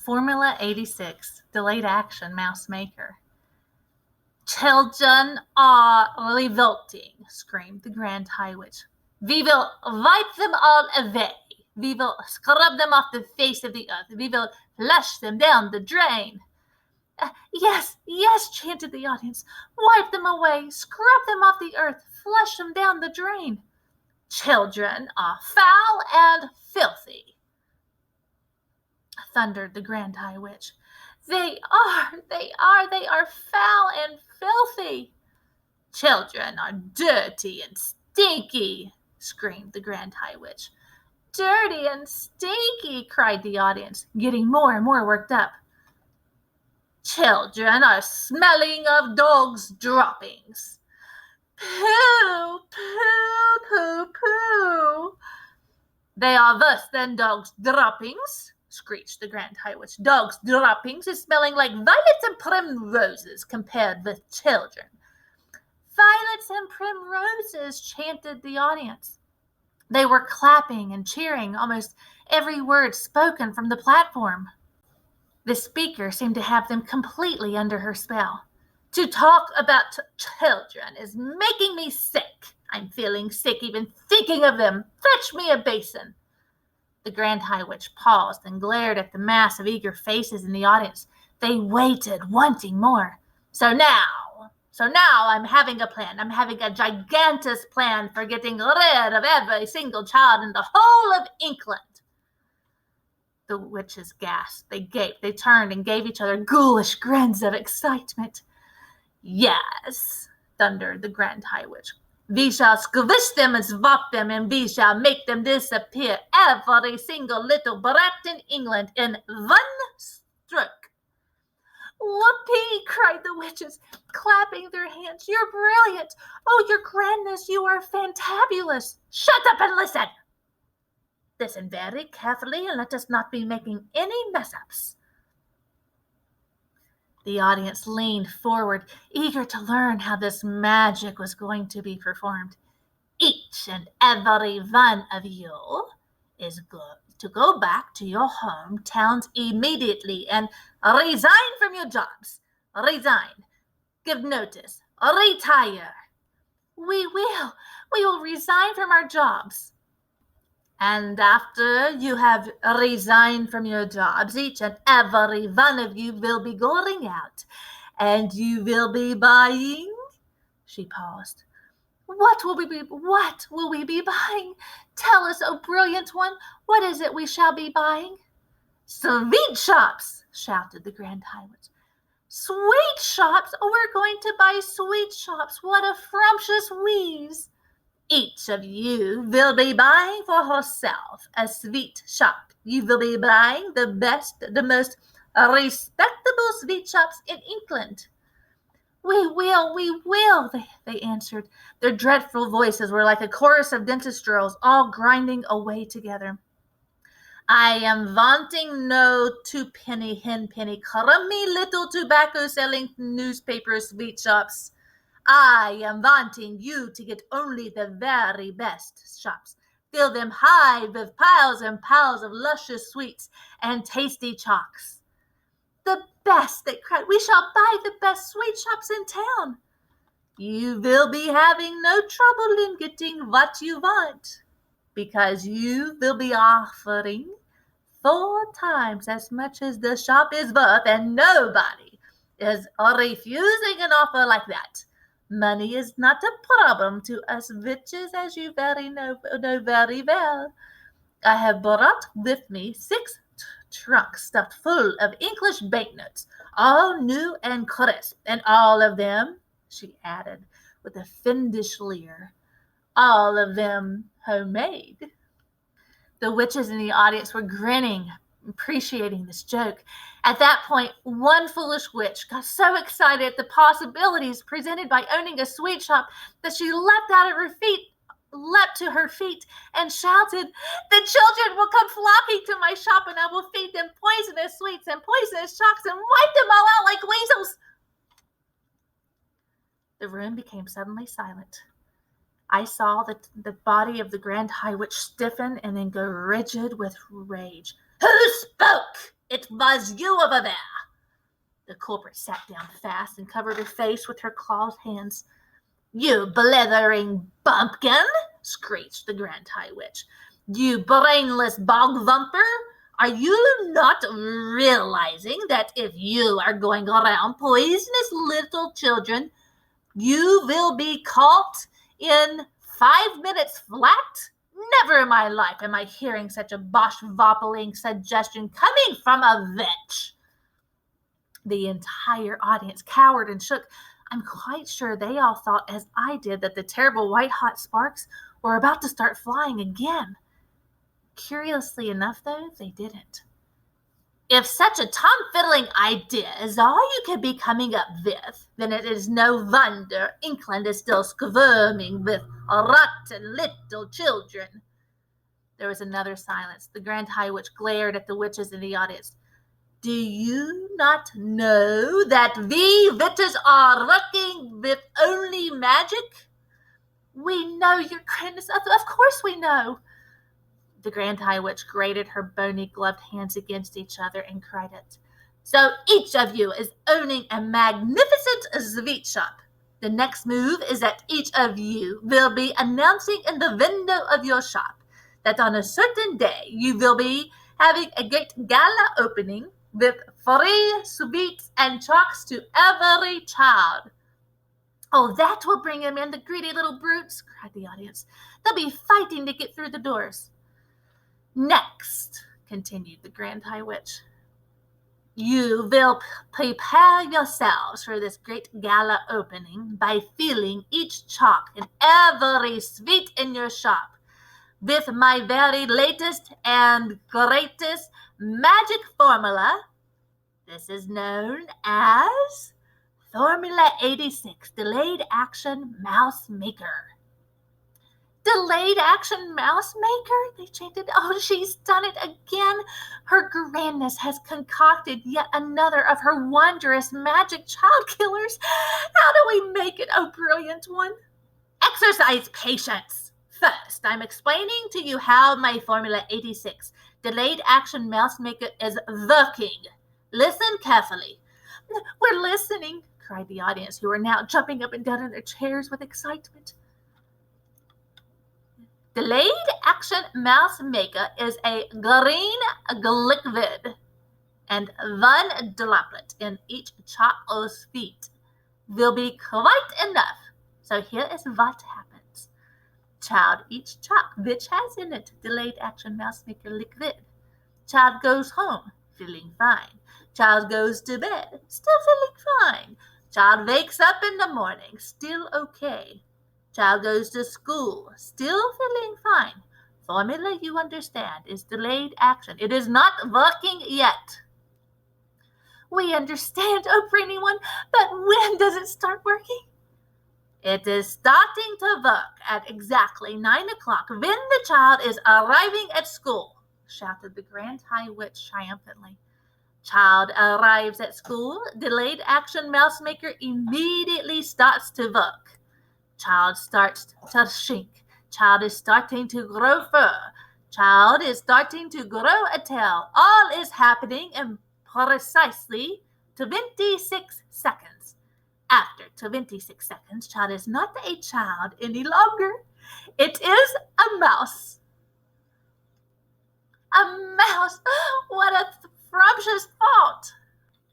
Formula 86, delayed action mouse maker. Children are revolting, screamed the Grand High Witch. We will wipe them all away. We will scrub them off the face of the earth. We will flush them down the drain. Yes, yes, chanted the audience. Wipe them away, scrub them off the earth, flush them down the drain. Children are foul and filthy, thundered the Grand High Witch. They are foul and filthy. Children are dirty and stinky, screamed the Grand High Witch. Dirty and stinky, cried the audience, getting more and more worked up. Children are smelling of dogs' droppings. Pooh, pooh, pooh, pooh. They are worse than dogs' droppings, screeched the Grand High Witch. Dogs' droppings is smelling like violets and primroses compared with children. Violets and primroses, chanted the audience. They were clapping and cheering almost every word spoken from the platform. The speaker seemed to have them completely under her spell. To talk about children is making me sick. I'm feeling sick even thinking of them. Fetch me a basin. The Grand High Witch paused and glared at the mass of eager faces in the audience. They waited, wanting more. So now I'm having a plan. I'm having a gigantic plan for getting rid of every single child in the whole of England. The witches gasped. They gaped. They turned and gave each other ghoulish grins of excitement. Yes, thundered the Grand High Witch. We shall squish them and swap them, and we shall make them disappear, every single little brat in England, in one stroke. Whoopee, cried the witches, clapping their hands. You're brilliant. Oh, your grandness, you are fantabulous. Shut up and listen. Listen very carefully and let us not be making any mess-ups. The audience leaned forward, eager to learn how this magic was going to be performed. Each and every one of you is going to go back to your hometowns immediately and resign from your jobs. Resign. Give notice. Retire. We will resign from our jobs. And after you have resigned from your jobs, each and every one of you will be going out, and you will be buying. She paused. What will we be buying? Tell us, oh brilliant one, what is it we shall be buying? Sweet shops, shouted the Grand High Witch. Sweet shops? Oh, we're going to buy sweet shops. What a frumptuous wheeze. Each of you will be buying for herself a sweet shop. You will be buying the best, the most respectable sweet shops in England. We will, they answered. Their dreadful voices were like a chorus of dentist girls, all grinding away together. I am wanting no two-penny, henpenny, crummy little tobacco-selling newspaper sweet shops. I am wanting you to get only the very best shops. Fill them high with piles and piles of luscious sweets and tasty chalks. The best, they cried. We shall buy the best sweet shops in town. You will be having no trouble in getting what you want, because you will be offering 4 times as much as the shop is worth, and nobody is refusing an offer like that. Money is not a problem to us witches, as you know very well. I have brought with me 6 trunks stuffed full of English banknotes, all new and crisp, and all of them, she added with a fiendish leer, all of them homemade. The witches in the audience were grinning, appreciating this joke. At that point, one foolish witch got so excited at the possibilities presented by owning a sweet shop that she leapt to her feet and shouted, the children will come flocking to my shop, and I will feed them poisonous sweets and poisonous chalks and wipe them all out like weasels. The room became suddenly silent. I saw the body of the Grand High Witch stiffen and then go rigid with rage. Who spoke It was you over there. The culprit sat down fast and covered her face with her clawed hands. You blithering bumpkin, screeched the Grand High Witch. You brainless bog thumper. Are you not realizing that if you are going around poisonous little children, you will be caught in 5 minutes flat? Never in my life am I hearing such a bosh-voppling suggestion coming from a witch. The entire audience cowered and shook. I'm quite sure they all thought, as I did, that the terrible white-hot sparks were about to start flying again. Curiously enough, though, they didn't. If such a tom-fiddling idea is all you can be coming up with, then it is no wonder England is still squirming with rotten little children. There was another silence. The Grand High Witch glared at the witches in the audience. Do you not know that we witches are working with only magic? We know, your Grandness. Of course we know. The Grand High Witch grated her bony gloved hands against each other and cried it. So each of you is owning a magnificent sweet shop. The next move is that each of you will be announcing in the window of your shop that on a certain day you will be having a great gala opening with free sweets and chalks to every child. Oh, that will bring him in, the greedy little brutes, cried the audience. They'll be fighting to get through the doors. Next, continued the Grand High Witch, you will prepare yourselves for this great gala opening by filling each chalk and every sweet in your shop with my very latest and greatest magic formula. This is known as Formula 86, Delayed Action Mouse Maker. Delayed Action Mouse Maker? They chanted. Oh, she's done it again. Her Grandness has concocted yet another of her wondrous magic child killers. How do we make it, oh brilliant one? Exercise patience. First, I'm explaining to you how my Formula 86, Delayed Action Mouse Maker, is working. Listen carefully. We're listening, cried the audience, who were now jumping up and down in their chairs with excitement. Delayed Action Mouse Maker is a green liquid, and one droplet in each child's feet will be quite enough. So here is what happens. Child eats chalk, which has in it Delayed Action Mouse Maker liquid. Child goes home, feeling fine. Child goes to bed, still feeling fine. Child wakes up in the morning, still okay. Child goes to school, still feeling fine. Formula, you understand, is delayed action. It is not working yet. We understand, oh pretty one, but when does it start working? It is starting to work at exactly 9 o'clock when the child is arriving at school, shouted the Grand High Witch triumphantly. Child arrives at school, Delayed Action Mouse Maker immediately starts to work. Child starts to shrink. Child is starting to grow fur. Child is starting to grow a tail. All is happening in precisely 26 seconds. After 26 seconds, child is not a child any longer. It is a mouse. A mouse! What a scrumptious thought!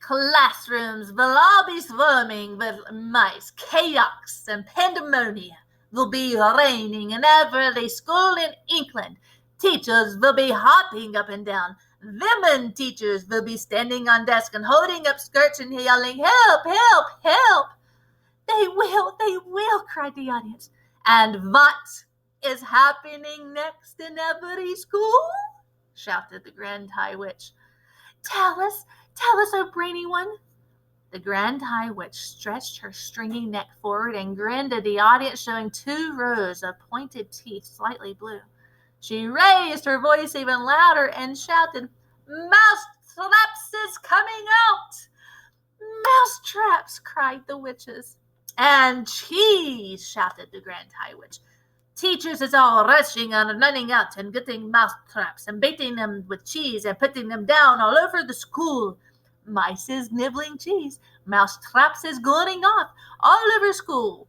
Classrooms will all be swarming with mice. Chaos and pandemonium will be reigning in every school in England. Teachers will be hopping up and down. Women teachers will be standing on desks and holding up skirts and yelling, "Help, help, help!" They will, cried the audience. And what is happening next in every school? Shouted the Grand High Witch. Tell us, oh brainy one. The Grand High Witch stretched her stringy neck forward and grinned at the audience, showing 2 rows of pointed teeth, slightly blue. She raised her voice even louder and shouted, "Mouse traps is coming out!" "Mouse traps!" cried the witches. "And cheese!" shouted the Grand High Witch. Teachers is all rushing and running out and getting mouse traps and baiting them with cheese and putting them down all over the school. Mice is nibbling cheese. Mouse traps is going off all over school.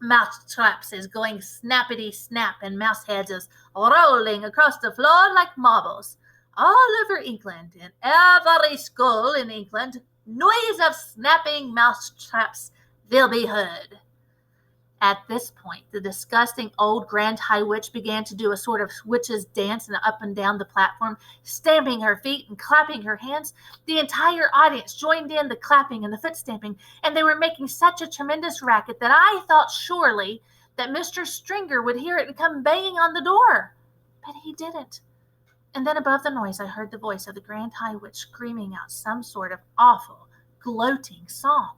Mouse traps is going snappity snap, and mouse heads is rolling across the floor like marbles. All over England, in every school in England, noise of snapping mouse traps will be heard. At this point, the disgusting old Grand High Witch began to do a sort of witch's dance up and down the platform, stamping her feet and clapping her hands. The entire audience joined in the clapping and the foot stamping, and they were making such a tremendous racket that I thought surely that Mr. Stringer would hear it and come banging on the door. But he didn't. And then above the noise, I heard the voice of the Grand High Witch screaming out some sort of awful, gloating song.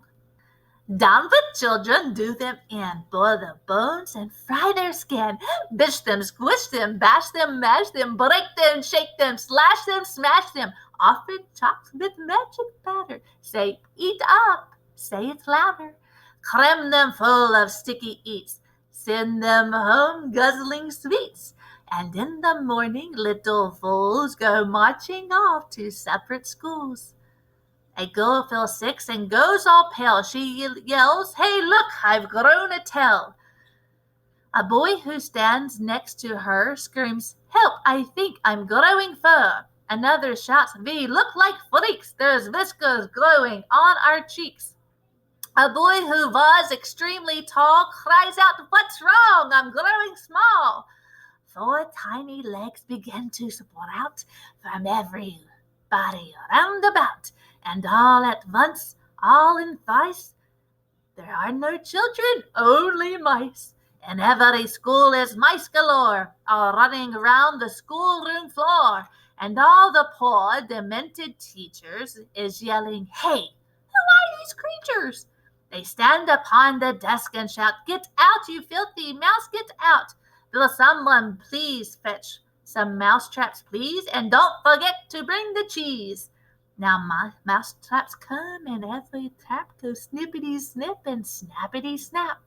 Down with children, do them in, boil the bones and fry their skin, bish them, squish them, bash them, mash them, break them, shake them, slash them, smash them, often chopped with magic batter. Say, eat up, say it louder, cram them full of sticky eats, send them home guzzling sweets, and in the morning little fools go marching off to separate schools. A girl feels 6 and goes all pale. She yells, "Hey, look, I've grown a tail." A boy who stands next to her screams, "Help, I think I'm growing fur." Another shouts, "We look like freaks. There's whiskers growing on our cheeks." A boy who was extremely tall cries out, "What's wrong? I'm growing small." 4 tiny legs begin to sprout from every body round about, and all at once, all in vice, there are no children, only mice. In every school is mice galore, all running around the schoolroom floor, and all the poor, demented teachers is yelling, "Hey, who are these creatures?" They stand upon the desk and shout, "Get out, you filthy mouse, get out! Will someone please fetch some mouse traps, please, and don't forget to bring the cheese." Now mouse traps come, and every trap goes snippity snip and snappity snap.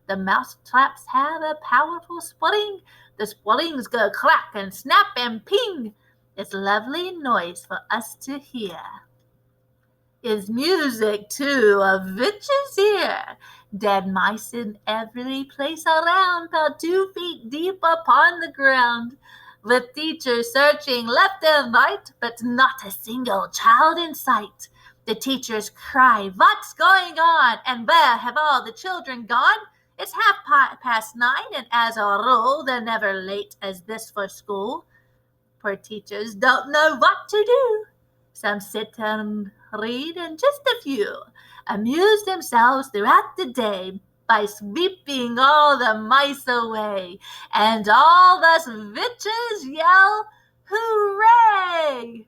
The mouse traps have a powerful spring. The springs go crack and snap and ping. It's lovely noise for us to hear. Is music to a witch's ear. Dead mice in every place around, about 2 feet deep upon the ground, with teachers searching left and right, but not a single child in sight. The teachers cry, "What's going on? And where have all the children gone? It's 9:30, and as a rule, they're never late as this for school." Poor teachers don't know what to do. Some sit and read, and just a few amuse themselves throughout the day by sweeping all the mice away, and all us witches yell, "Hooray!"